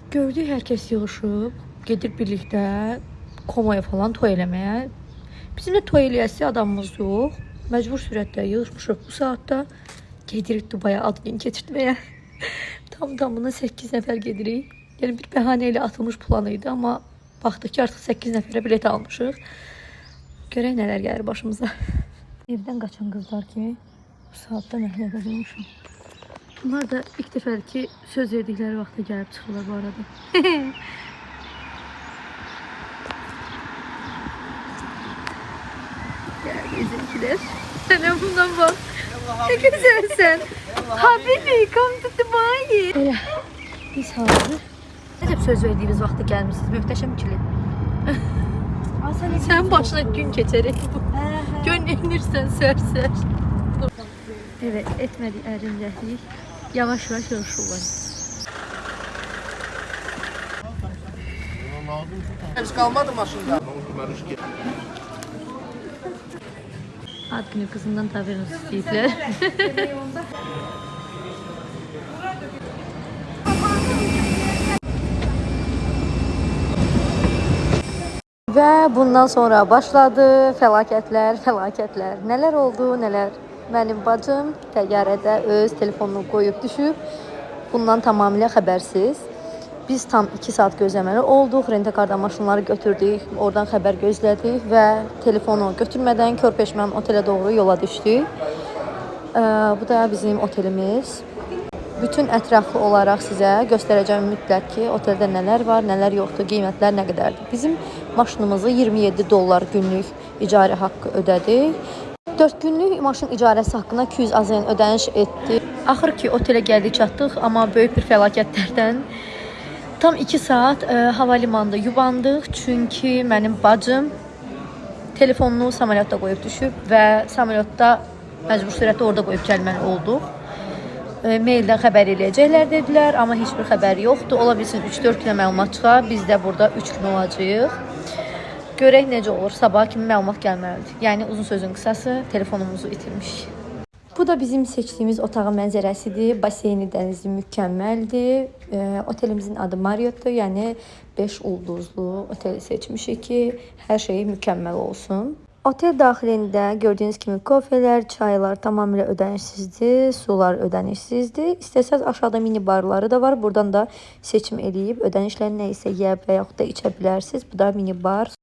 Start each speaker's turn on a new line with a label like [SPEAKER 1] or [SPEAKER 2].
[SPEAKER 1] Gördük hər kəs yığışıb, gedir birlikdə komaya falan toy eləməyə. Bizim də toy eləyəsi adamımız yox. Məcbur sürətdə yığışmışıq bu saatda. Gedirik Dubaya ad gün keçirtməyə. Tamına 8 nəfər gedirik. Yəni bir bəhanə ilə atılmış plan idi, amma baxdıq ki, artıq 8 nəfərə bilet almışıq. Görək nələr gəlir başımıza. Evdən qaçan qızlar kimi bu saatda məhlədə durmuşum. Bunlar da ilk dəfədir ki, söz verdikləri vaxta gəlib çıxırlar bu arada. Gəl gezinkiler. Sənə bundan bax. Ne güzelsən. Habibi, come to Dubai. Elə, biz hazır. Necə söz verdiyimiz vaxta gəlmişsiniz, möhtəşəm ikili. Sən başına gün keçərək bu. Gönlünürsən sər-sər. Evet, etmədik ərincəklik. Yavaş-yavaş yığışırlar.
[SPEAKER 2] Heç qalmadı maşında.
[SPEAKER 1] Ad günü kızından tavernos istəyiblər. Və bundan sonra başladı fəlakətlər. Nələr oldu, nələr? Mənim bacım təyyarədə öz telefonunu qoyub düşüb. Bundan tamamilə xəbərsiz. Biz tam 2 saat gözləməli olduq. Rentakardan maşınları götürdük. Oradan xəbər gözlədik və telefonu götürmədən körpeşman otelə doğru yola düşdük. Bu da bizim otelimiz. Bütün ətraflı olaraq sizə göstərəcəm mütləq ki, oteldə nələr var, nələr yoxdur, qiymətlər nə qədərdir. Bizim maşınımızı 27 dollar günlük icarə haqqı ödədik. 4 günlük maşın icarəsi haqqında 200 AZN ödəniş etdik. Axır ki, otelə gəldik, çatdıq, amma böyük bir fəlakətlərdən tam 2 saat havalimanında yubandıq. Çünki mənim bacım telefonunu samolyotda qoyub düşüb və samolyotda məcbur sürətdə orada qoyub gəlməli olduq. Maildən xəbər eləyəcəklər dedilər, amma heç bir xəbər yoxdur. Ola bilsin 3-4 günə məlumat çıxar. Biz də burada 3 gün olacağıq. Görək necə olur. Sabah kimi məlumat gəlməlidir. Yəni uzun sözün qısası telefonumuzu itirmişik. Bu da bizim seçdiyimiz otağın mənzərəsidir. Baseyni, dənizi mükəmməldir. Otelimizin adı Marriott'dur. Yəni 5 ulduzlu oteli seçmişik ki, hər şey mükəmməl olsun. Otel daxilində gördüyünüz kimi kofelər, çaylar tamamilə ödənişsizdir, sular ödənişsizdir. İstəsəz aşağıda mini barları da var. Buradan da seçim eləyib ödənişlə nə isə yeyə və yaxud da içə bilərsiniz. Bu da mini bar.